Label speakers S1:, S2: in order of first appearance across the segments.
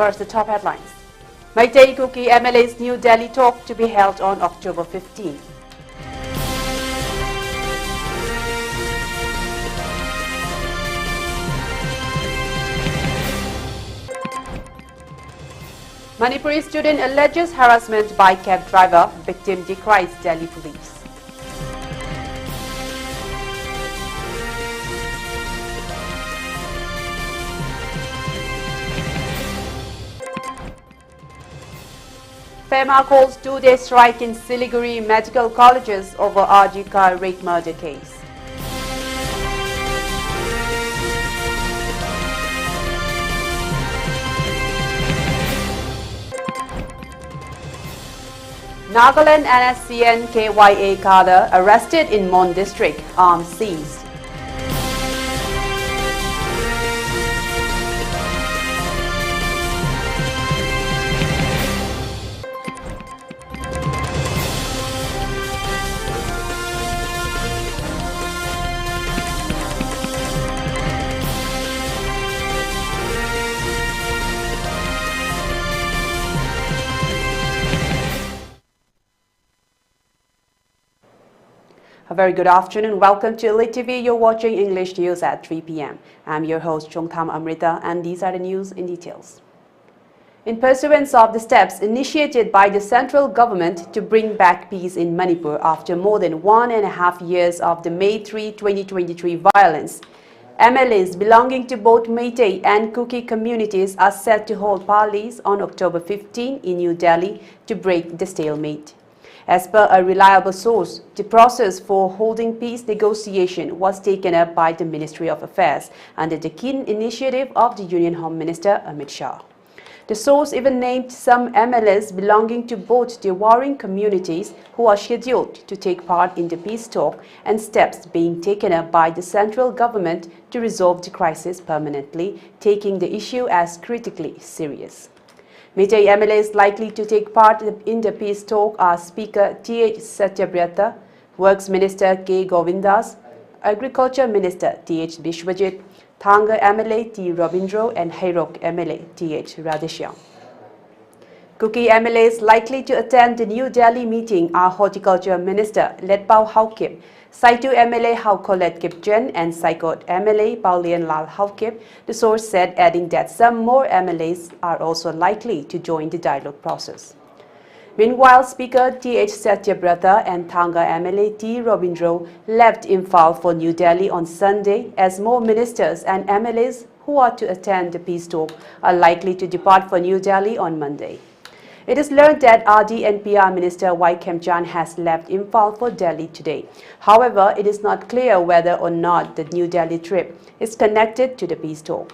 S1: First, the top headlines. Meitei Kuki MLA's New Delhi talk to be held on October 15. Manipuri student alleges harassment by cab driver. Victim decries Delhi police. FEMA calls two-day strike in Siliguri medical colleges over RG car rape murder case. Nagaland NSCN KYA cadre arrested in Mon district, arms seized. A very good afternoon. Welcome to ELITETV. You're watching English News at 3 p.m. I'm your host, Amrita, and these are the news in details. In pursuance of the steps initiated by the central government to bring back peace in Manipur after more than 1.5 years of the May 3, 2023 violence, MLAs belonging to both Meitei and Kuki communities are set to hold parleys on October 15 in New Delhi to break the stalemate. As per a reliable source, the process for holding peace negotiation was taken up by the Ministry of Affairs under the keen initiative of the Union Home Minister Amrita. The source even named some MLAs belonging to both the warring communities who are scheduled to take part in the peace talk and steps being taken up by the central government to resolve the crisis permanently, taking the issue as critically serious. Meitei MLAs likely to take part in the peace talk are Speaker T.H. Satyabrata, Works Minister K. Govindas, Agriculture Minister T.H. Bishwajit, Thanga MLA T. Robindro and Hairok MLA T.H. Radhishyam. Kuki MLAs likely to attend the New Delhi meeting are Horticulture Minister Letpao Haukip, Saitu MLA Haukolet Kipchen and Saikot MLA Paulian Lal Haukip, the source said, adding that some more MLAs are also likely to join the dialogue process. Meanwhile, Speaker T.H. Satyabrata and Thanga MLA T. Robindro left Imphal for New Delhi on Sunday as more ministers and MLAs who are to attend the peace talk are likely to depart for New Delhi on Monday. It is learned that RD and PR Minister Y. Kemchan has left Imphal for Delhi today. However, it is not clear whether or not the New Delhi trip is connected to the peace talk.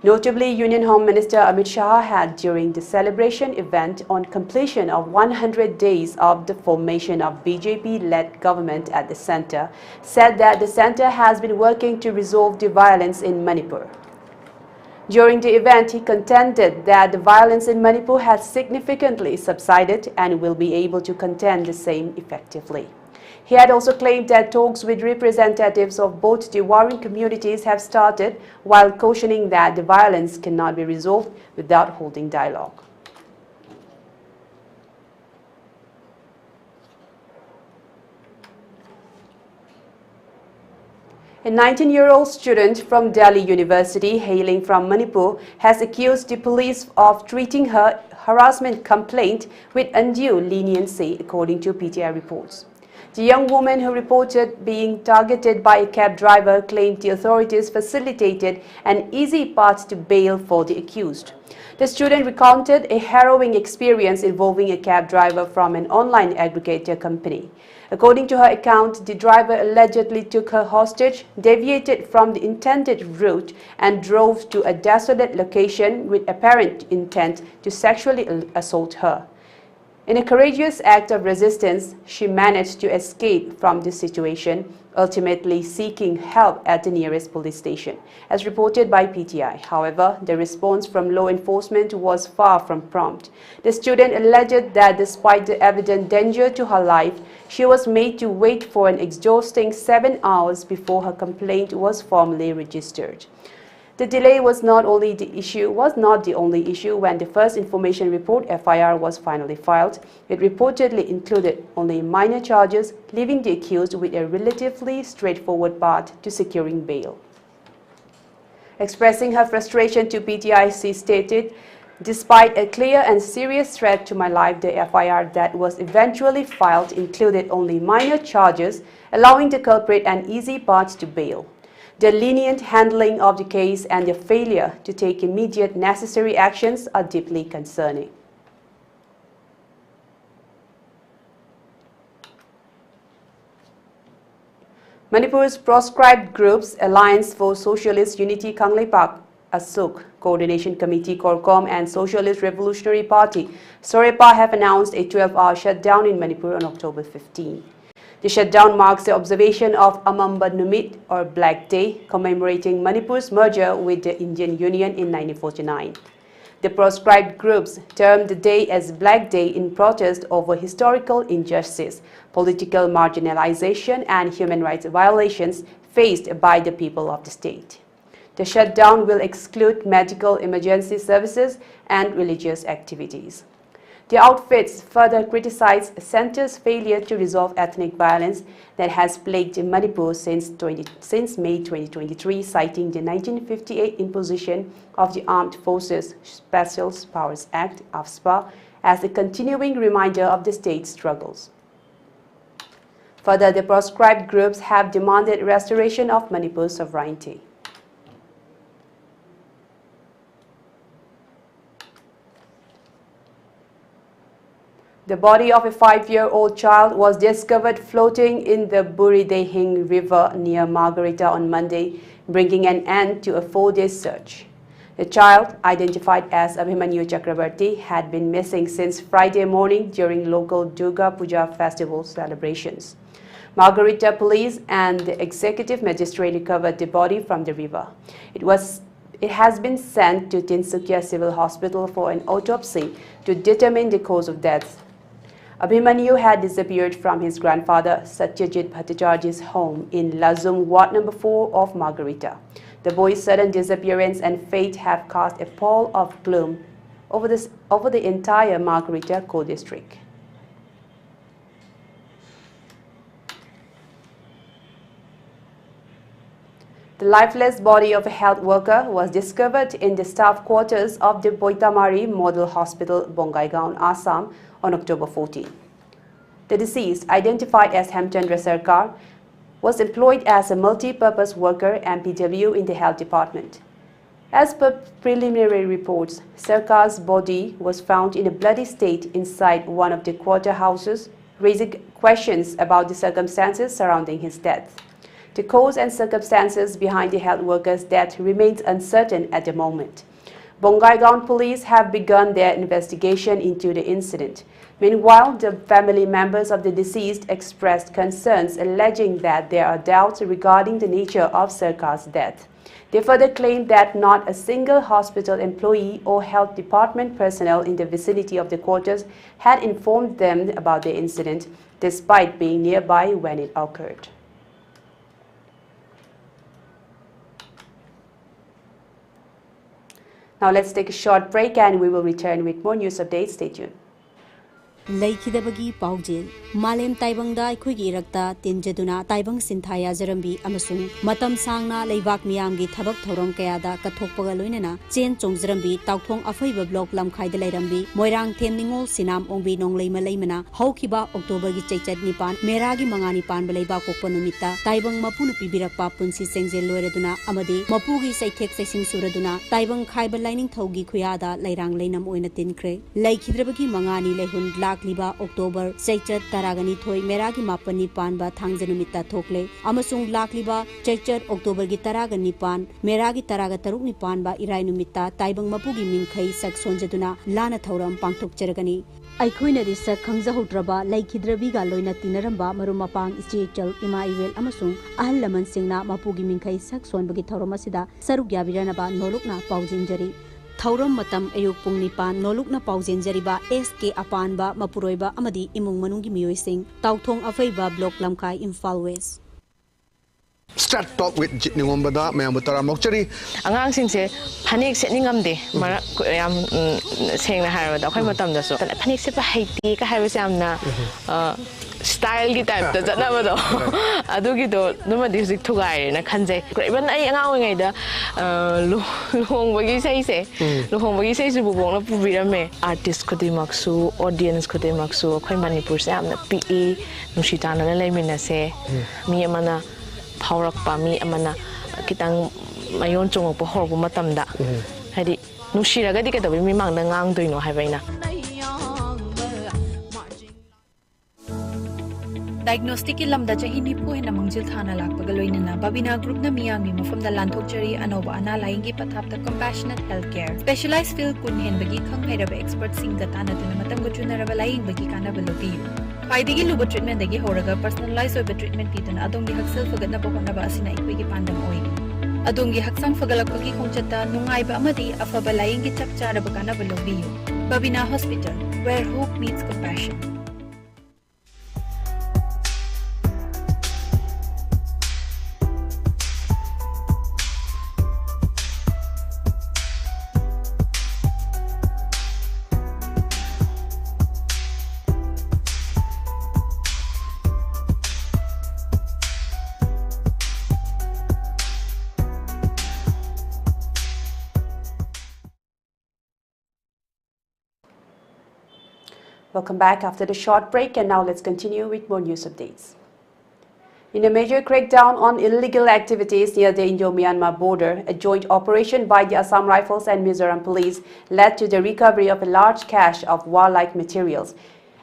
S1: Notably, Union Home Minister Amit Shah had, during the celebration event on completion of 100 days of the formation of BJP-led government at the centre, said that the centre has been working to resolve the violence in Manipur. During the event, he contended that the violence in Manipur has significantly subsided and will be able to contain the same effectively. He had also claimed that talks with representatives of both the warring communities have started, while cautioning that the violence cannot be resolved without holding dialogue. A 19-year-old student from Delhi University hailing from Manipur has accused the police of treating her harassment complaint with undue leniency, according to PTI reports. The young woman who reported being targeted by a cab driver claimed the authorities facilitated an easy path to bail for the accused. The student recounted a harrowing experience involving a cab driver from an online aggregator company. According to her account, the driver allegedly took her hostage, deviated from the intended route, and drove to a desolate location with apparent intent to sexually assault her. In a courageous act of resistance, she managed to escape from this situation, ultimately seeking help at the nearest police station, as reported by PTI. However, the response from law enforcement was far from prompt. The student alleged that despite the evident danger to her life, she was made to wait for an exhausting 7 hours before her complaint was formally registered. The delay was not the only issue when the first information report (FIR) was finally filed. It reportedly included only minor charges, leaving the accused with a relatively straightforward path to securing bail. Expressing her frustration to PTI, she stated, "Despite a clear and serious threat to my life, the FIR that was eventually filed included only minor charges, allowing the culprit an easy path to bail. The lenient handling of the case and the failure to take immediate necessary actions are deeply concerning." Manipur's proscribed groups Alliance for Socialist Unity Kangleipak ASUK, Coordination Committee Korkom and Socialist Revolutionary Party Sorepa have announced a 12-hour shutdown in Manipur on October 15. The shutdown marks the observation of Amamba Numit, or Black Day, commemorating Manipur's merger with the Indian Union in 1949. The proscribed groups termed the day as Black Day in protest over historical injustice, political marginalization and human rights violations faced by the people of the state. The shutdown will exclude medical emergency services and religious activities. The outfits further criticized the center's failure to resolve ethnic violence that has plagued Manipur since May 2023, citing the 1958 imposition of the Armed Forces Special Powers Act (AFSPA) as a continuing reminder of the state's struggles. Further, the proscribed groups have demanded restoration of Manipur's sovereignty. The body of a 5-year-old child was discovered floating in the Buridehing River near Margarita on Monday, bringing an end to a 4-day search. The child, identified as Abhimanyu Chakrabarti, had been missing since Friday morning during local Durga Puja festival celebrations. Margarita police and the executive magistrate recovered the body from the river. It has been sent to Tinsukia Civil Hospital for an autopsy to determine the cause of death. Abhimanyu had disappeared from his grandfather Satyajit Bhattacharya's home in Lazum, Ward No. 4 of Margarita. The boy's sudden disappearance and fate have cast a pall of gloom over the entire Margarita co-district. The lifeless body of a health worker was discovered in the staff quarters of the Boitamari Model Hospital, Bongaigaon, Assam, on October 14. The deceased, identified as Hemchandra Sarkar, was employed as a multi-purpose worker (MPW) in the health department. As per preliminary reports, Sarkar's body was found in a bloody state inside one of the quarter houses, raising questions about the circumstances surrounding his death. The cause and circumstances behind the health worker's death remains uncertain at the moment. Bongaigaon police have begun their investigation into the incident. Meanwhile, the family members of the deceased expressed concerns, alleging that there are doubts regarding the nature of Sarkar's death. They further claimed that not a single hospital employee or health department personnel in the vicinity of the quarters had informed them about the incident, despite being nearby when it occurred. Now let's take a short break and we will return with more news updates. Stay tuned.
S2: Laikidabagi Paujil, Malem Taibangda, Kuigi Rakta, Tinjaduna, Taibang Sintaya Zarambi, Amasung, Matam Sangna, Leivak Miamgi, Tabak Torom Kayada, Katokpagaluina, Chen Chong Zarambi, Tautong Afaiba Block Lam Kaidalambi, Moirang Temningol, Sinam Ombi Nong Lema Lemana, Haukiba, October Gichet Nipan, Meragi Mangani Pan Beleba Kopanumita, Taibang Mapuna Pibirak Papunsi Sengzel Loreduna, Amadi, Mapugi Saitek Sing Suraduna, Taibang Kaiba Lining Togi Kuyada, Lairang Lenam Oina Tinkre, Laikidabagi Mangani Lehun Liba October Chechat Taragani Thoi Meragi Mapani Panba Thangjanumita Thokle Amasung Lakliba Chechat October gi Taragani Pan Meragi Taraga Tarukni Panba Irainumita Taibang Mapugi Mingkai Sak Sonjaduna Lana Thoram Pangthok Cheragani Aikhuina di sak khangjahudraba laikhidrabiga loina tinaramba marumapang ichechal ima iwel amasung ahal laman singna mapugi mingkai sak sonbagi thauromasida saruk yabiranaba nolokna paujinjari Thauram matam ayuk pung nipan nolukna paujenjariba SK apanba mapuroiba amadi imung manungi miyoising tauthong afaiba block lamkai Imphal West
S3: Start talk with Jitningombada, Mayamutara Mokchari.
S4: Angang singse panik setningamde mara yam sengna harabada akhoi matamda so panik se pa haiti ka haruse amna style gi type da janabado adugi do numadi husik thugai na khanje even ai angang ngai da lohongbagi sei se lohongbagi sei su bubong na pubirame artist khodimaksu audience khodimaksu akhoi Manipur se amna pe nushitana na leimina se mi amana Power Pami Amana Kitang Mayon Chong Pohor Matamda. Hadi Nushira Gadika, we mang the Ngang do no Havana.
S2: Diagnostic lamda jahi nipu hena mangjil thana lakpagaloina na babina group na miyami mo from the Lanthokchari anoba ana laingi pathap the compassionate healthcare specialized field kun hen bagi khang hairaba expert sing gatana tuna matam go chunaraba laing bagi kana balobi Paidigi luba treatment dagi horaga personalized oiba treatment pituna adongi haksel fagadna pohonaba asina ikoigi pandam oi adongi haksang fagalakpagi khongchata nungaiba amadi afaba laingi chapcharaba kana balobi Babina Hospital where hope meets compassion
S1: Welcome back after the short break, and now let's continue with more news updates. In a major crackdown on illegal activities near the Indo-Myanmar border, a joint operation by the Assam Rifles and Mizoram Police led to the recovery of a large cache of warlike materials.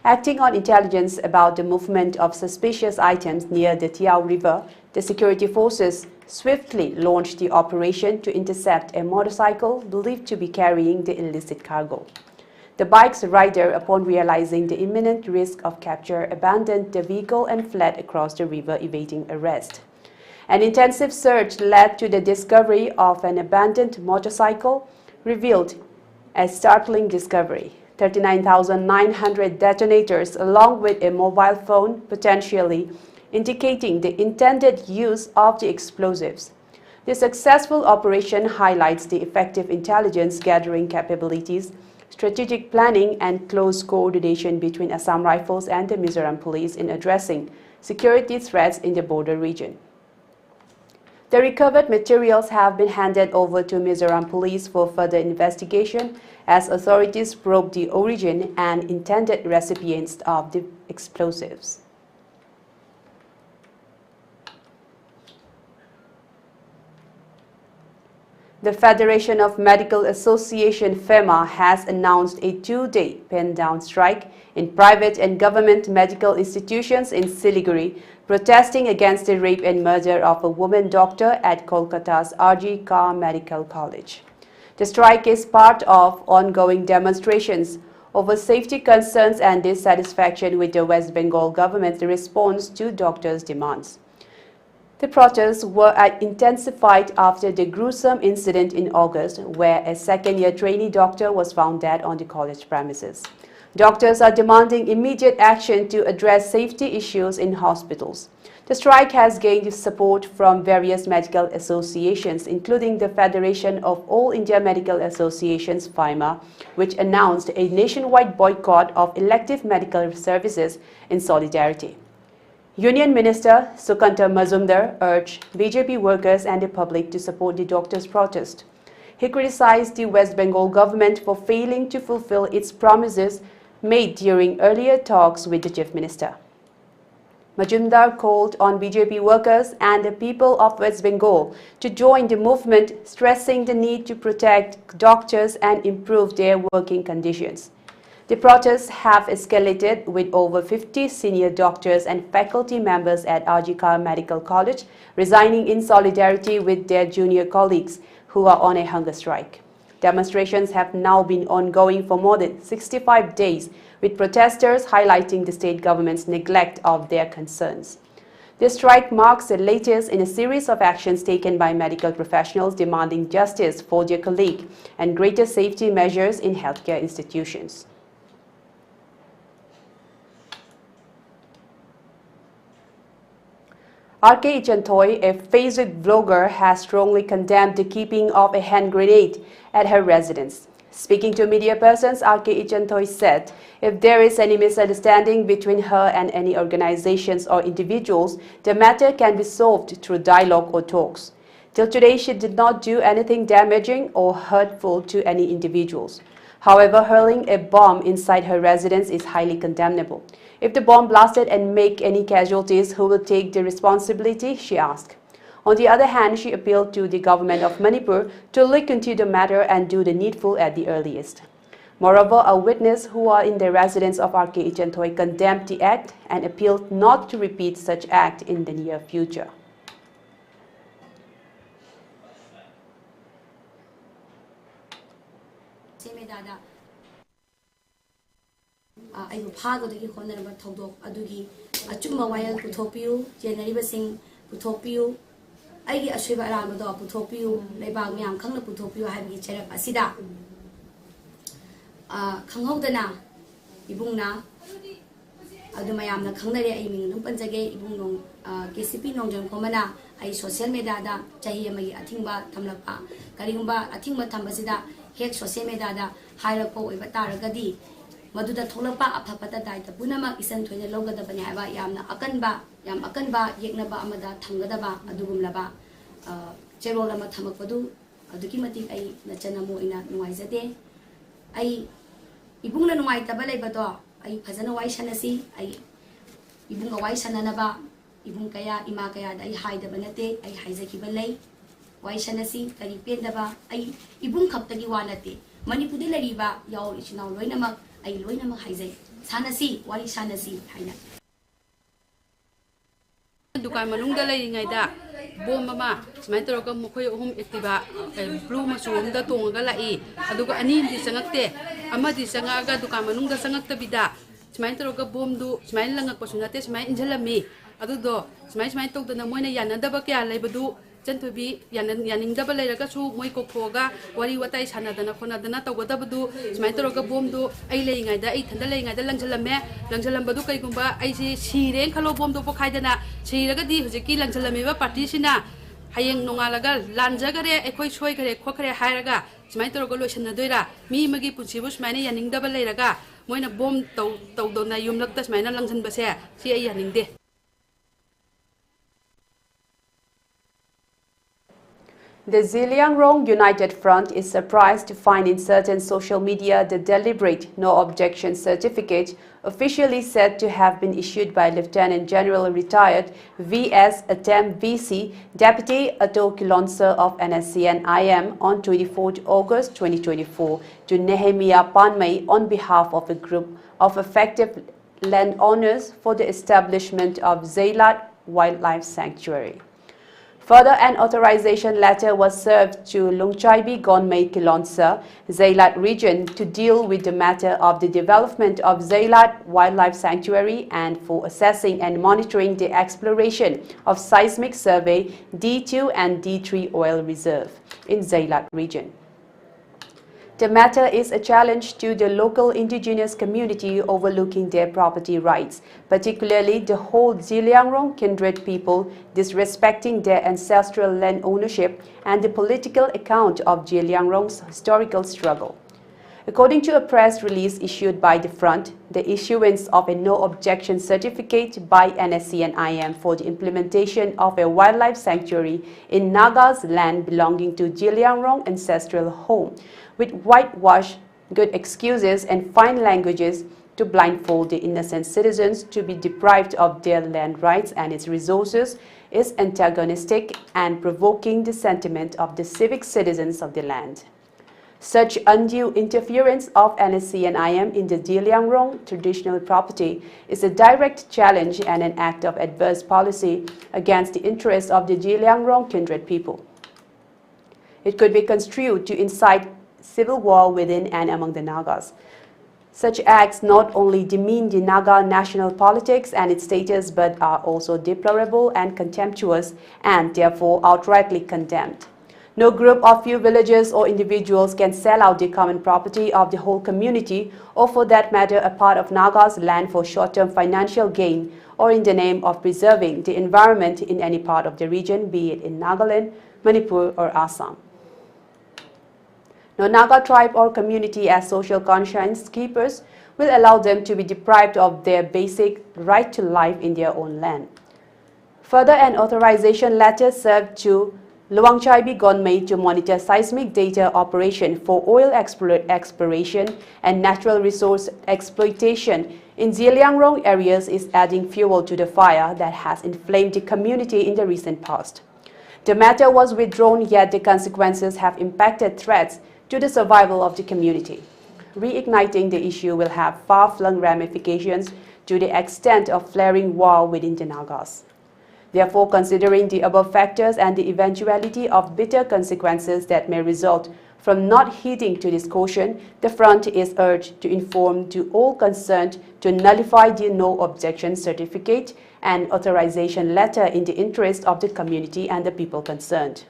S1: Acting on intelligence about the movement of suspicious items near the Tiao River, the security forces swiftly launched the operation to intercept a motorcycle believed to be carrying the illicit cargo. The bike's rider, upon realizing the imminent risk of capture, abandoned the vehicle and fled across the river, evading arrest. An intensive search led to the discovery of an abandoned motorcycle, revealed a startling discovery: 39,900 detonators along with a mobile phone, potentially indicating the intended use of the explosives. The successful operation highlights the effective intelligence gathering capabilities, strategic planning and close coordination between Assam Rifles and the Mizoram Police in addressing security threats in the border region. The recovered materials have been handed over to Mizoram Police for further investigation as authorities probe the origin and intended recipients of the explosives. The Federation of Medical Association FEMA has announced a 2-day pen-down strike in private and government medical institutions in Siliguri, protesting against the rape and murder of a woman doctor at Kolkata's RG Kar Medical College. The strike is part of ongoing demonstrations over safety concerns and dissatisfaction with the West Bengal government's response to doctors' demands. The protests were intensified after the gruesome incident in August, where a second-year trainee doctor was found dead on the college premises. Doctors are demanding immediate action to address safety issues in hospitals. The strike has gained support from various medical associations, including the Federation of All India Medical Associations (FIMA), which announced a nationwide boycott of elective medical services in solidarity. Union Minister Sukanta Mazumdar urged BJP workers and the public to support the doctors' protest. He criticized the West Bengal government for failing to fulfill its promises made during earlier talks with the Chief Minister. Majumdar called on BJP workers and the people of West Bengal to join the movement, stressing the need to protect doctors and improve their working conditions. The protests have escalated, with over 50 senior doctors and faculty members at RG Kar Medical College resigning in solidarity with their junior colleagues who are on a hunger strike. Demonstrations have now been ongoing for more than 65 days, with protesters highlighting the state government's neglect of their concerns. This strike marks the latest in a series of actions taken by medical professionals demanding justice for their colleague and greater safety measures in healthcare institutions. RK Ichanthoi, a Facebook blogger, has strongly condemned the keeping of a hand grenade at her residence. Speaking to media persons, RK Ichanthoi said, if there is any misunderstanding between her and any organizations or individuals, the matter can be solved through dialogue or talks. Till today, she did not do anything damaging or hurtful to any individuals. However, hurling a bomb inside her residence is highly condemnable. If the bomb blasted and make any casualties, who will take the responsibility, she asked. On the other hand, she appealed to the government of Manipur to look into the matter and do the needful at the earliest. Moreover, a witness who are in the residence of RK Ichanthoi condemned the act and appealed not to repeat such act in the near future.
S5: ꯑꯩꯕꯨ ꯐꯥꯒꯗꯒꯤ ꯍꯣꯠꯅꯔꯕ ꯊꯧꯗꯣꯛ ꯑꯗꯨꯒꯤ ꯑꯆꯨꯝꯕ ꯋꯥꯌꯦꯜ ꯄꯨꯊꯣꯛꯄꯤꯌꯨ ꯆꯦꯟꯅꯔꯤꯕꯁꯤꯡ ꯄꯨꯊꯣꯛꯄꯤꯌꯨ ꯑꯩꯒꯤ ꯑꯁꯣꯏꯕ ꯑꯔꯥꯟꯕꯗꯣ ꯄꯨꯊꯣꯛꯄꯤꯌꯨ ꯂꯩꯕꯥꯛ ꯃꯌꯥꯝ ꯈꯪꯅ ꯄꯨꯊꯣꯛꯄꯤꯌꯨ ꯍꯥꯏꯕꯒꯤ ꯆꯩꯔꯛ ꯑꯁꯤꯗ ꯈꯪꯍꯧꯗꯅ ꯏꯕꯨꯡꯅ ꯑꯗꯨ ꯃꯌꯥꯝꯅ ꯈꯪꯅꯔꯦ ꯑꯩ ꯃꯤꯡ ꯑꯗꯨꯝ ꯄꯟꯖꯒꯦ ꯏꯕꯨꯡ KCP ꯅꯣꯡꯖꯣꯟ ꯈꯣꯃꯅ ꯑꯩ ꯁꯣꯁꯤꯌꯦꯜ ꯃꯤꯗꯤꯌꯥꯗ ꯆꯍꯤ ꯑꯃꯒꯤ ꯑꯊꯤꯡꯕ ꯊꯝꯂꯛꯄ ꯀꯔꯤꯒꯨꯝꯕ ꯑꯊꯤꯡꯕ ꯊꯝꯕꯁꯤꯗ ꯍꯦꯛ ꯁꯣꯁꯤꯌꯦꯜ ꯃꯤꯗꯤꯌꯥꯗ ꯍꯥꯏꯔꯛꯄ ꯑꯣꯏꯕ ꯇꯥꯔꯒꯗꯤ ꯃꯗꯨꯗ ꯊꯣꯛꯂꯛꯄ ꯑꯐꯕꯇ ꯗꯥꯏꯇ ꯄꯨꯝꯅꯃꯛ ꯏꯆꯟ ꯊꯣꯏꯅ ꯂꯧꯒꯗꯕꯅꯤ ꯍꯥꯏꯕ ꯌꯥꯝ ꯑꯀꯟꯕ ꯌꯦꯛꯅꯕ ꯑꯃꯗ ꯊꯝꯒꯗꯕ ꯑꯗꯨꯒꯨꯝꯂꯕ ꯆꯦꯔꯣꯜ ꯑꯃ ꯊꯝꯃꯛꯄꯗꯨ ꯑꯗꯨꯛꯀꯤ ꯃꯇꯤꯛ ꯑꯩ ꯅꯆꯟ ꯑꯃ ꯑꯣꯏꯅ ꯅꯨꯡꯉꯥꯏꯖꯗꯦ ꯑꯩ ꯏꯕꯨꯡꯅ ꯅꯨꯡꯉꯥꯏꯇꯕ ꯂꯩꯕꯗꯣ ꯑꯩ ꯐꯖꯅ ꯋꯥꯔꯤ ꯁꯥꯟꯅꯁꯤ ꯑꯩ ꯏꯕꯨꯡꯒ ꯋꯥꯔꯤ ꯁꯥꯟꯅꯅꯕ ꯏꯕꯨꯡ ꯀꯌꯥ ꯏꯃꯥ ꯀꯌꯥꯗ ꯑꯩ ꯍꯥꯏꯗꯕ ꯅꯠꯇꯦ ꯑꯩ ꯍꯥꯏꯖꯈꯤꯕ ꯂꯩ ꯋꯥꯔꯤ ꯁꯥꯟꯅꯁꯤ ꯀꯔꯤ ꯄꯦꯟꯗꯕ ꯑꯩ ꯏꯕꯨꯡ ꯈꯛꯇꯒꯤ ꯋꯥ ꯅꯠꯇꯦ ꯃꯅꯤꯄꯨꯔꯗ ꯂꯩꯔꯤꯕ ꯌꯥꯎꯔꯤ ꯏꯆꯤꯟ ꯏꯅꯥꯎ ꯂꯣꯏꯅꯃꯛ ꯑꯩ ꯂꯣꯏꯅꯃꯛ ꯍꯥꯏꯖꯩ ꯁꯥꯟꯅꯁꯤ ꯋꯥꯔꯤ ꯁꯥꯟꯅꯁꯤ ꯍꯥꯏꯅ
S6: दुकान मनुंग लेरीङैदा बोम अमा सुमाइन तौरगा मखोय अहुम एक्टिवा ब्लू मचुमदा तोंगा लाई अदुगा अनीमदि चंगक्ते अमदि चंगागा दुकान मनुंग चंगक्तबिदा सुमाइन तौरगा बोमदु सुमाइन लंगकपसु नते सुमाइन इंजलमी अदुदो सुमाइन तौदना मोइना यानदबा क्या लेबदु चंतुबी यानिंगदबा लेरगासु मोइ कोखोगा वारी वताई सानादना खोनादना तौगदबदु सुमाइन तौरगा बोमदु आई लेङैदा आई थंदा लेङैदा लंजलमबदु कइगुंबा आइसि सिरे खलो बोमदु पोखाइदना सिरगदि हुजिकी लंजलमेबा पार्टीसिना hayeng nongalaga lanjagare ekoi soigare khokare hairaga smai torogo loisanadoira mi magi punsibu smaina yaningdaba leiraga moina bom tawdona yumlakta smaina langjanbase si ai yaningde.
S1: The Zeliangrong United Front is surprised to find in certain social media the deliberate no objection certificate officially said to have been issued by Lieutenant General retired V.S. Attem VC Deputy Ato Kilonser of NSCN-IM on 24 August 2024 to Nehemiah Panmei on behalf of a group of affected landowners for the establishment of Zeliat Wildlife Sanctuary. Further, an authorization letter was served to Lungchaibi Gonmei Kilonser, Zeliat region to deal with the matter of the development of Zeliat Wildlife Sanctuary and for assessing and monitoring the exploration of seismic survey D2 and D3 oil reserve in Zeliat region. The matter is a challenge to the local indigenous community overlooking their property rights, particularly the whole Zeliangrong kindred people disrespecting their ancestral land ownership and the political account of Zeliangrong's historical struggle. According to a press release issued by the front, the issuance of a no-objection certificate by NSCN-IM for the implementation of a wildlife sanctuary in Naga's land belonging to Zeliangrong ancestral home, with whitewash, good excuses and fine languages to blindfold the innocent citizens to be deprived of their land rights and its resources, is antagonistic and provoking the sentiment of the civic citizens of the land. Such undue interference of NSCN-IM in the Zeliangrong traditional property is a direct challenge and an act of adverse policy against the interests of the Zeliangrong kindred people. It could be construed to incite civil war within and among the Nagas. Such acts not only demean the Naga national politics and its status but are also deplorable and contemptuous and therefore outrightly condemned. No group of few villages or individuals can sell out the common property of the whole community or for that matter a part of Naga's land for short-term financial gain or in the name of preserving the environment in any part of the region, be it in Nagaland, Manipur or Assam. No Naga tribe or community as social conscience keepers will allow them to be deprived of their basic right to life in their own land. Further, an authorization letter served to Luangchaibi Gonmei to monitor seismic data operation for oil exploration and natural resource exploitation in Zeliangrong areas is adding fuel to the fire that has inflamed the community in the recent past. The matter was withdrawn, yet the consequences have impacted threats to the survival of the community. Reigniting the issue will have far-flung ramifications to the extent of flaring war within the Nagas. Therefore, considering the above factors and the eventuality of bitter consequences that may result from not heeding to this caution, the Front is urged to inform to all concerned to nullify the no objection certificate and authorization letter in the interest of the community and the people concerned.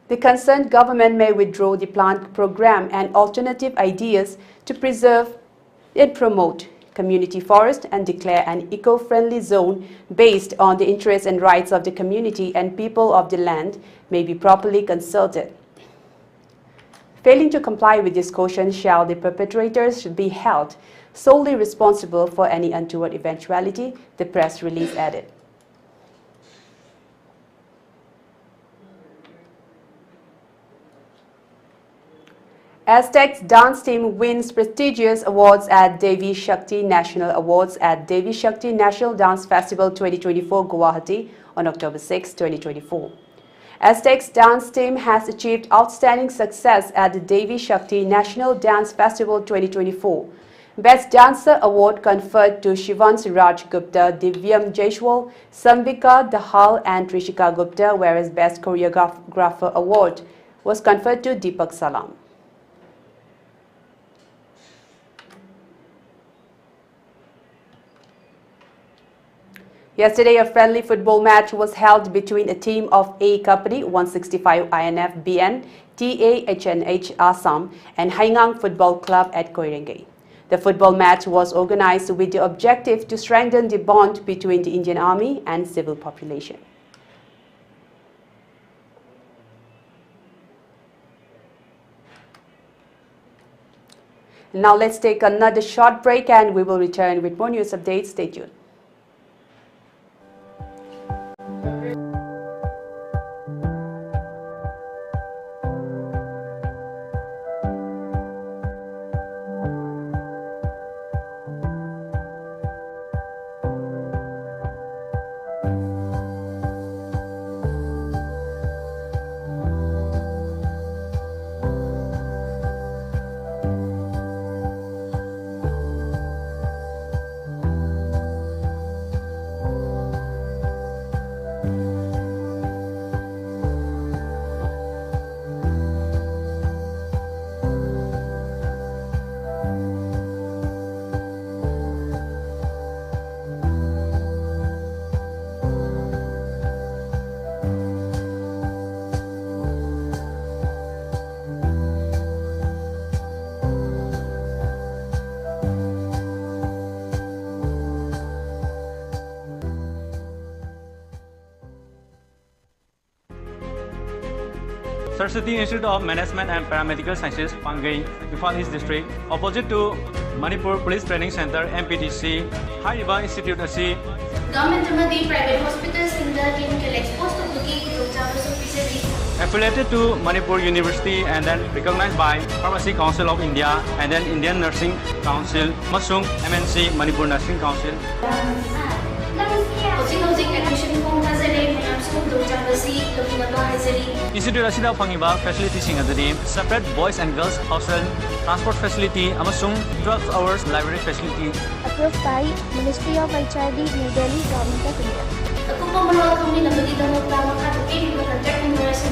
S1: The concerned government may withdraw the plant program and alternative ideas to preserve and promote community forest and declare an eco-friendly zone based on the interests and rights of the community and people of the land may be properly consulted. Failing to comply with this caution, shall the perpetrators be held solely responsible for any untoward eventuality, the press release added. Aztec's dance team wins prestigious awards at Devi Shakti National Awards at Devi Shakti National Dance Festival 2024 Guwahati on October 6, 2024. Aztec's dance team has achieved outstanding success at the Devi Shakti National Dance Festival 2024. Best Dancer Award conferred to Shivans Raj Gupta, Divyam Jaiswal, Samvika Dahal and Trishika Gupta, whereas Best Choreographer Award was conferred to Deepak Salam. Yesterday, a friendly football match was held between a team of A Company 165 INF BN TAHNH Assam and Haingang Football Club at Koirengay. The football match was organized with the objective to strengthen the bond between the Indian Army and civil population. Now let's take another short break and we will return with more news updates. Stay tuned.
S7: Saraswati Institute of Management and Paramedical Sciences, Pangai, Imphal East District, opposite to Manipur Police Training Center, MPTC, Hariba Institute AC.
S8: Government private hospitals in the clinical exposed to
S7: affiliated to Manipur University and then recognized by Pharmacy Council of India and then Indian Nursing Council, Masung MNC Manipur Nursing Council. Institute asida fangiba facility sing adadi separate boys and girls hostel, transport facility, amasung 12 hours library facility.
S8: Approved by Ministry of HRD, New Delhi, Government of India. Akupa marol kami na magdidamot lang makatipid ng contact number sa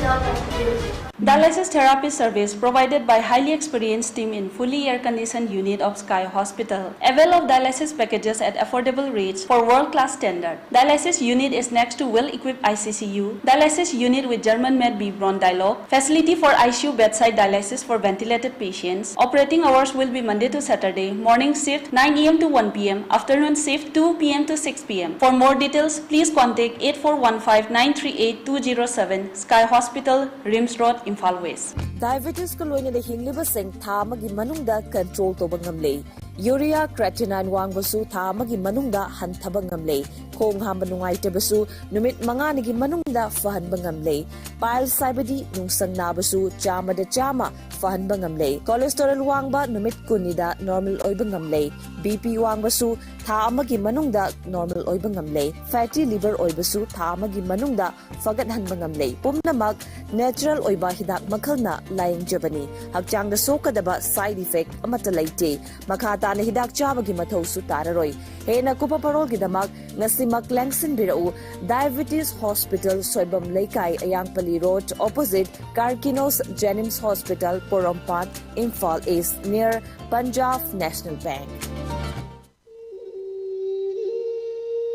S9: Dialysis therapy service provided by highly experienced team in fully air-conditioned unit of Sky Hospital. Avail of dialysis packages at affordable rates for world-class standard. Dialysis unit is next to well-equipped ICCU. Dialysis unit with German-made Bibron dialogue. Facility for ICU bedside dialysis for ventilated patients. Operating hours will be Monday to Saturday. Morning shift 9 AM to 1 PM. Afternoon shift 2 PM to 6 PM. For more details, please contact 8415-938-207 Sky Hospital, Rims Road, Imphal West.
S10: Diabetes ko loina na hinglibasing tha magi manungda control to bangamlay. Urea creatinine wangbasu tha magi manungda hanthabang ngamlay. Khong ham banungay tebasu numit mga nigi manungda fahan bangamlay. Pile saibadi nung sang nabasu chama da chama fahan bangamlay. Cholesterol wangba numit kunida normal oy bangamlay. BP wangbasu tha magi manungda normal oy bangamlay. Fatty liver oy basu tha magi manungda fagat han bangamlay. Pumnamak natural oy ba hidak makalna laying jabani. Hakchang da sokadaba side effect amata laite. Makata na hidak chabagi mathau su tararoy. Hena kupa parol gidamak ngasimak langsin birau Diabetes Hospital Soibam Laikai Ayangpali Road opposite Karkinos Jennings Hospital Porompat Imphal East near Punjab National Bank.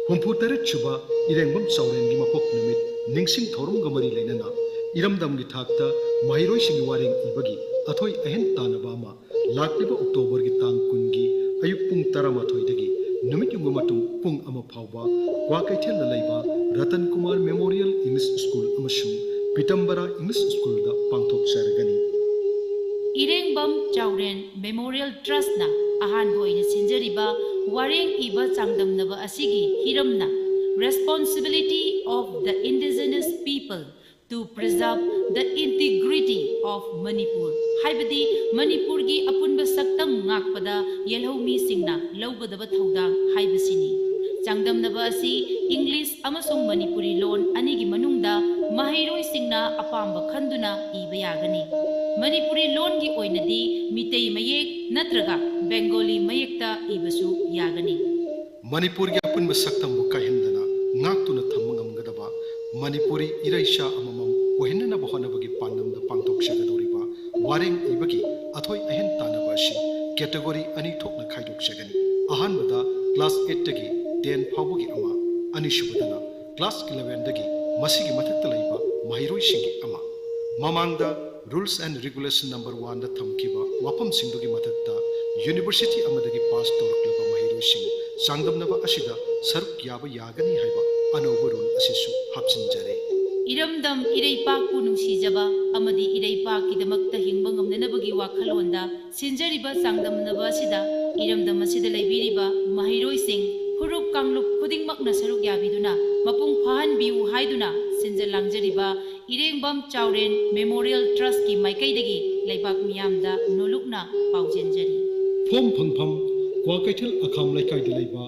S11: Humputarit chuba irengbam sauren gi mapok numit ningsing thorum gamari leinana iramdam gi thakta mahiroi sing waring ibagi athoi ahen tanaba ma lakliba October gi tang kun gi ayuk pung 13 dagi numit yung matung pung ama phawba Kwakaithel la laiba Ratan Kumar Memorial English School amasung Pitambara English School da pangthok sargani
S12: Irengbam Chauren Memorial Trust na ahan boina sinjariba wareng iba changdamnaba asigi hiramna responsibility of the indigenous people to preserve the integrity of Manipur. Haibadi Manipur gi apunba saktam ngakpada yelhomi singna lawgadaba thaudang haibasini. Changdamnaba asi English amasung Manipuri loan anigi manungda mahiroi singna apamba khanduna iba yagani. Manipuri loan gi oinadi mitei mayek natraga Bengali mayekta ibasu yagani.
S11: Manipur gi apunba saktam bu kahendana ngaktuna thamngamgadaba Manipuri iraisha amamam ohinna bahonabagi pandamda pangthok sagadoriba wareng ibagi athoi ahen tanaba shi category ani thokna khaidok sagani ahanbada class 8 tagi 10 phawagi ama anisubadana class 11 dagi masigi mathakta laiba mahiroi singi ama mamangda rules and regulation number 1 da thamkiba wapam singdogi mathakta university amadagi pass torklaba mahiroi sing sangdamnaba asida saruk yaba yagani haiba anoba rule asisu hapsinjare
S12: Iramdam Iraipaku nungsijaba amadi Iraipak damakta hingbang ngamnanabagi wakhalonda sinjariba sangdamnaba asida iramdam asida laibiriba mahiroi sing hurup kanglup khudingmakna saruk yabiduna mapung phahan biu haiduna sinjalangjariba Irengbam Chauren Memorial Trust ki maikaidagi laibak miyamda nolukna paujenjari
S11: Phom phangpham Kwakaithel akham laikai dilaiba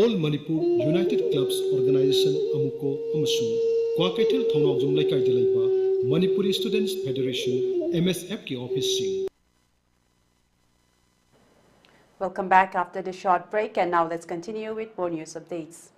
S11: All Manipur United Clubs Organization amuko amasung Kwakaithel Thongjum Laikai Dilaiba Manipuri Students Federation MSF ki office sing.
S1: Welcome back after the short break, and now let's continue with more news updates.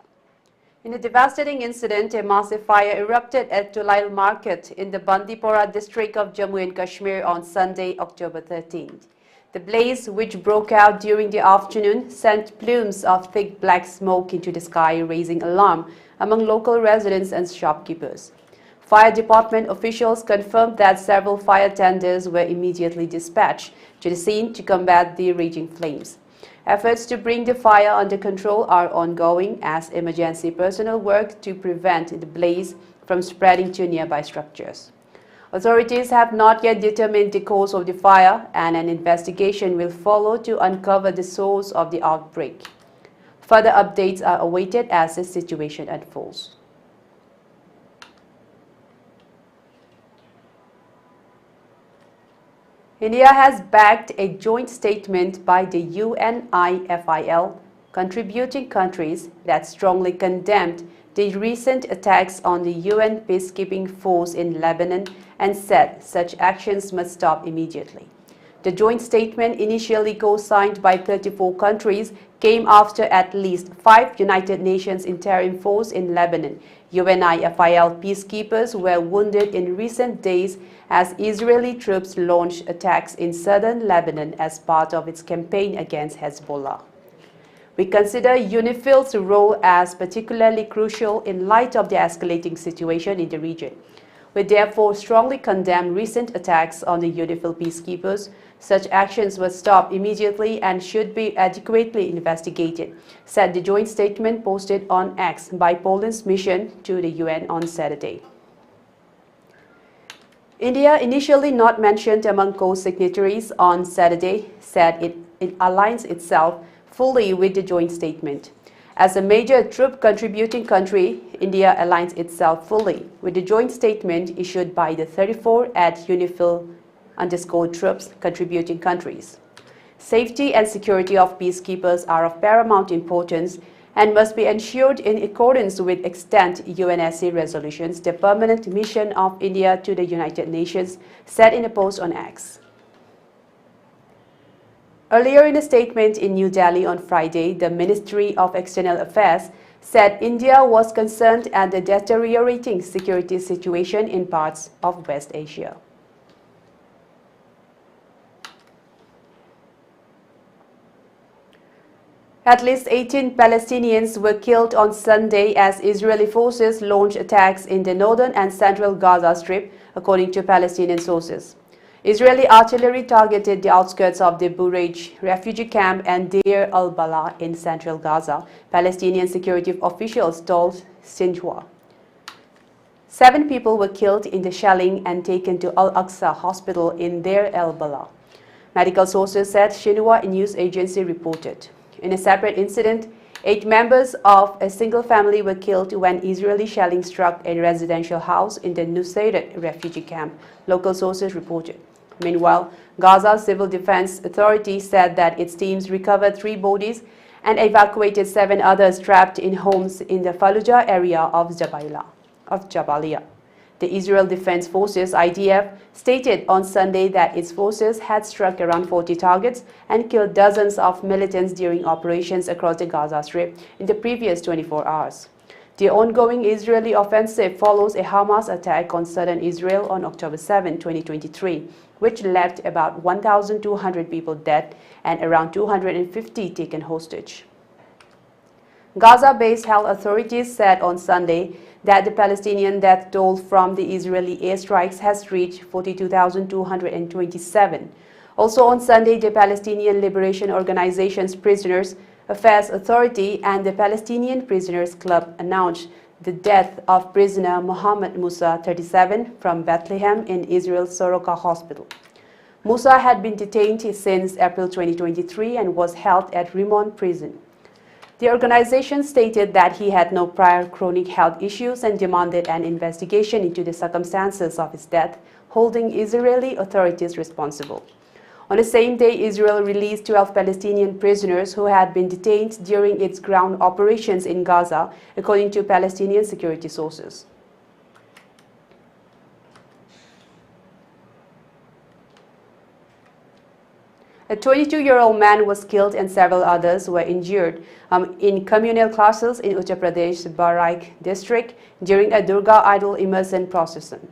S1: In a devastating incident, a massive fire erupted at Tulail Market in the Bandipora district of Jammu and Kashmir on Sunday, October 13th. The blaze, which broke out during the afternoon, sent plumes of thick black smoke into the sky, raising alarm among local residents and shopkeepers. Fire department officials confirmed that several fire tenders were immediately dispatched to the scene to combat the raging flames. Efforts to bring the fire under control are ongoing as emergency personnel work to prevent the blaze from spreading to nearby structures. Authorities have not yet determined the cause of the fire, and an investigation will follow to uncover the source of the outbreak. Further updates are awaited as the situation unfolds. India has backed a joint statement by the UNIFIL, contributing countries that strongly condemned the recent attacks on the UN peacekeeping force in Lebanon and said such actions must stop immediately. The joint statement, initially co-signed by 34 countries, came after at least 5 United Nations interim force in Lebanon, UNIFIL peacekeepers, were wounded in recent days as Israeli troops launched attacks in southern Lebanon as part of its campaign against Hezbollah. We consider UNIFIL's role as particularly crucial in light of the escalating situation in the region. We therefore strongly condemn recent attacks on the UNIFIL peacekeepers. Such actions were stopped immediately and should be adequately investigated, said the joint statement posted on X by Poland's mission to the UN on Saturday. India, initially not mentioned among co-signatories on Saturday, said it aligns itself fully with the joint statement. As a major troop-contributing country, India aligns itself fully with the joint statement issued by the 34 at UNIFIL_troops contributing countries. Safety and security of peacekeepers are of paramount importance and must be ensured in accordance with extant UNSC resolutions, the permanent mission of India to the United Nations, said in a post on X. Earlier in a statement in New Delhi on Friday, the Ministry of External Affairs said India was concerned at the deteriorating security situation in parts of West Asia. At least 18 Palestinians were killed on Sunday as Israeli forces launched attacks in the northern and central Gaza Strip, according to Palestinian sources. Israeli artillery targeted the outskirts of the Bureij refugee camp and Deir al-Balah in central Gaza, Palestinian security officials told Xinhua. 7 people were killed in the shelling and taken to Al-Aqsa Hospital in Deir al-Balah. Medical sources said, Xinhua news agency reported. In a separate incident, 8 members of a single family were killed when Israeli shelling struck a residential house in the Nusayrat refugee camp, local sources reported. Meanwhile, Gaza Civil Defense Authority said that its teams recovered 3 bodies and evacuated 7 others trapped in homes in the Fallujah area of Jabalia. The Israel Defense Forces (IDF) stated on Sunday that its forces had struck around 40 targets and killed dozens of militants during operations across the Gaza Strip in the previous 24 hours. The ongoing Israeli offensive follows a Hamas attack on southern Israel on October 7, 2023, which left about 1,200 people dead and around 250 taken hostage. Gaza-based health authorities said on Sunday that the Palestinian death toll from the Israeli airstrikes has reached 42,227. Also on Sunday, the Palestinian Liberation Organization's Prisoners Affairs Authority and the Palestinian Prisoners Club announced the death of prisoner Mohammed Musa, 37, from Bethlehem in Israel's Soroka Hospital. Musa had been detained since April 2023 and was held at Rimon Prison. The organization stated that he had no prior chronic health issues and demanded an investigation into the circumstances of his death, holding Israeli authorities responsible. On the same day, Israel released 12 Palestinian prisoners who had been detained during its ground operations in Gaza, according to Palestinian security sources. A 22-year-old man was killed and several others were injured in communal clashes in Uttar Pradesh Bahraik district during a Durga idol immersion procession.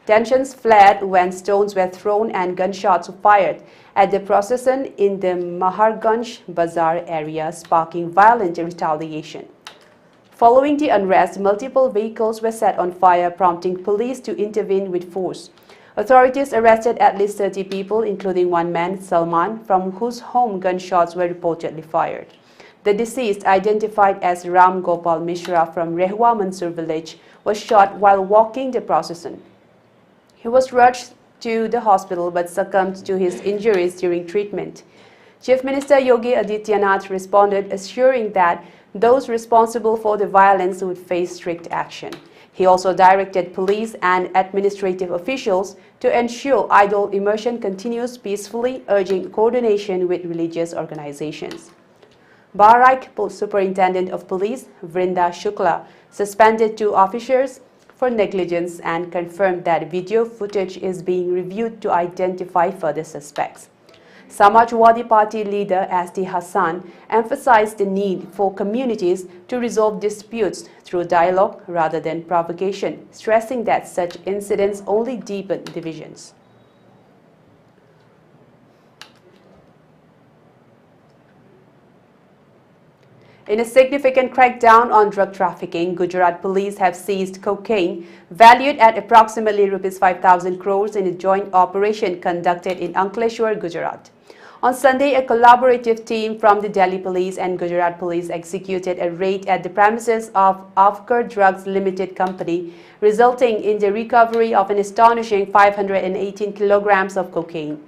S1: Tensions flared when stones were thrown and gunshots fired at the procession in the Maharganj Bazaar area, sparking violent retaliation. Following the unrest, multiple vehicles were set on fire, prompting police to intervene with force. Authorities arrested at least 30 people, including one man, Salman, from whose home gunshots were reportedly fired. The deceased, identified as Ram Gopal Mishra from Rehwa Mansur village, was shot while walking the procession. He was rushed to the hospital but succumbed to his injuries during treatment. Chief Minister Yogi Adityanath responded, assuring that those responsible for the violence would face strict action. He also directed police and administrative officials to ensure idol immersion continues peacefully, urging coordination with religious organizations. Bahraik Superintendent of Police Vrinda Shukla suspended 2 officers for negligence and confirmed that video footage is being reviewed to identify further suspects. Samajwadi Party leader S.D. Hassan emphasized the need for communities to resolve disputes through dialogue rather than provocation, stressing that such incidents only deepen divisions. In a significant crackdown on drug trafficking, Gujarat police have seized cocaine valued at approximately Rs 5,000 crores in a joint operation conducted in Ankleshwar, Gujarat. On Sunday, a collaborative team from the Delhi Police and Gujarat Police executed a raid at the premises of Afkar Drugs Limited Company, resulting in the recovery of an astonishing 518 kilograms of cocaine.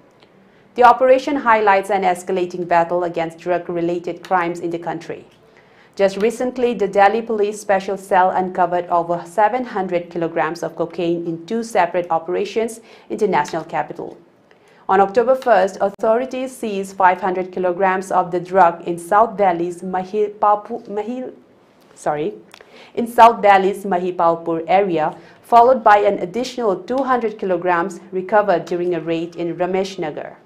S1: The operation highlights an escalating battle against drug-related crimes in the country. Just recently, the Delhi Police Special Cell uncovered over 700 kilograms of cocaine in two separate operations in the national capital. On October 1st, authorities seized 500 kilograms of the drug in South Delhi's Mahipalpur area, followed by an additional 200 kilograms recovered during a raid in Ramesh Nagar.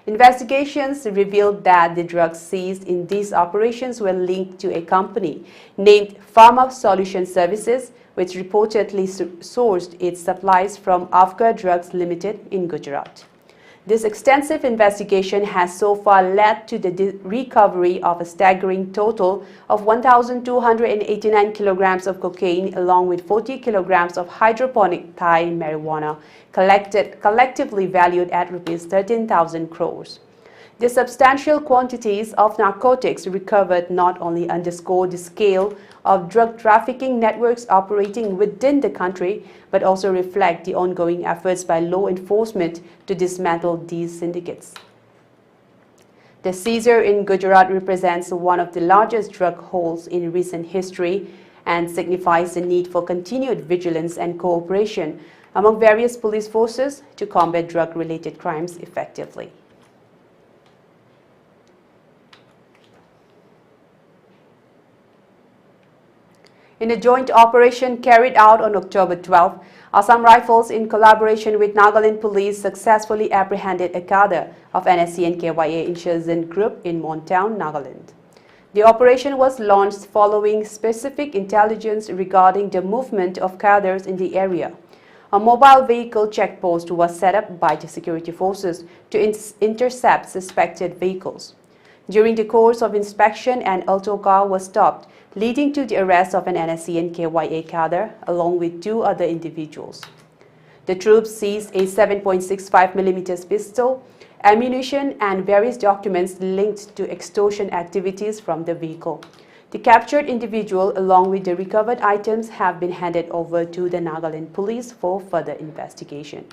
S1: Investigations revealed that the drugs seized in these operations were linked to a company named Pharma Solution Services, which reportedly sourced its supplies from Afkar Drugs Limited in Gujarat. This extensive investigation has so far led to the recovery of a staggering total of 1,289 kilograms of cocaine along with 40 kilograms of hydroponic Thai marijuana, collectively valued at Rs 13,000 crores. The substantial quantities of narcotics recovered not only underscore the scale of drug trafficking networks operating within the country, but also reflect the ongoing efforts by law enforcement to dismantle these syndicates. The seizure in Gujarat represents one of the largest drug hauls in recent history and signifies the need for continued vigilance and cooperation among various police forces to combat drug-related crimes effectively. In a joint operation carried out on October 12, Assam Rifles, in collaboration with Nagaland Police, successfully apprehended a cadre of NSC and KYA insurgent group in Montown, Nagaland. The operation was launched following specific intelligence regarding the movement of cadres in the area. A mobile vehicle checkpost was set up by the security forces to intercept suspected vehicles. During the course of inspection, an alto car was stopped, leading to the arrest of an NSC and KYA cadre along with two other individuals. The troops seized a 7.65mm pistol, ammunition and various documents linked to extortion activities from the vehicle. The captured individual along with the recovered items have been handed over to the Nagaland Police for further investigation.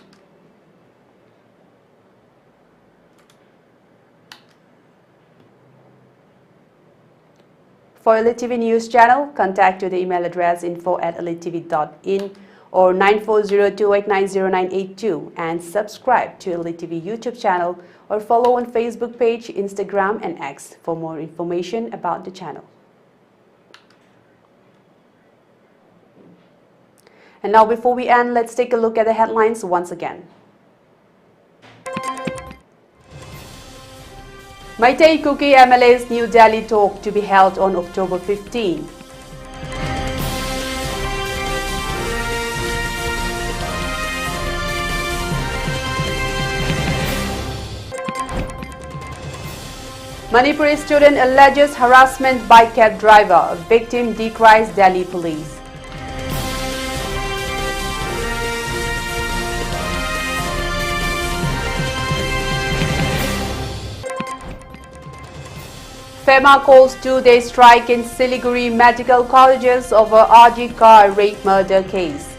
S1: For ELITETV News Channel, contact to the email address info@elitetv.in or 9402890982 and subscribe to ELITETV YouTube channel or follow on Facebook page, Instagram and X for more information about the channel. And now before we end, let's take a look at the headlines once again. Maitai Kuki MLA's New Delhi talk to be held on October 15. Manipuri student alleges harassment by cab driver. Victim decries Delhi police. FEMA calls two-day strike in Siliguri medical colleges over RG car rape murder case.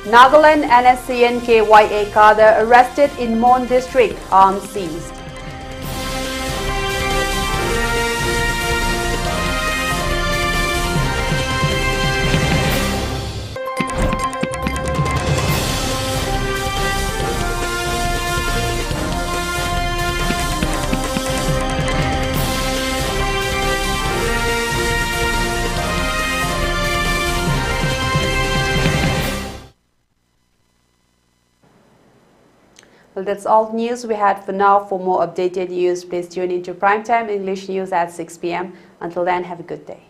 S1: Nagaland NSC and KYA cadre arrested in Mon district, arms seized. Well, that's all news we had for now. For more updated news, please tune into Primetime English News at 6 p.m. Until then, have a good day.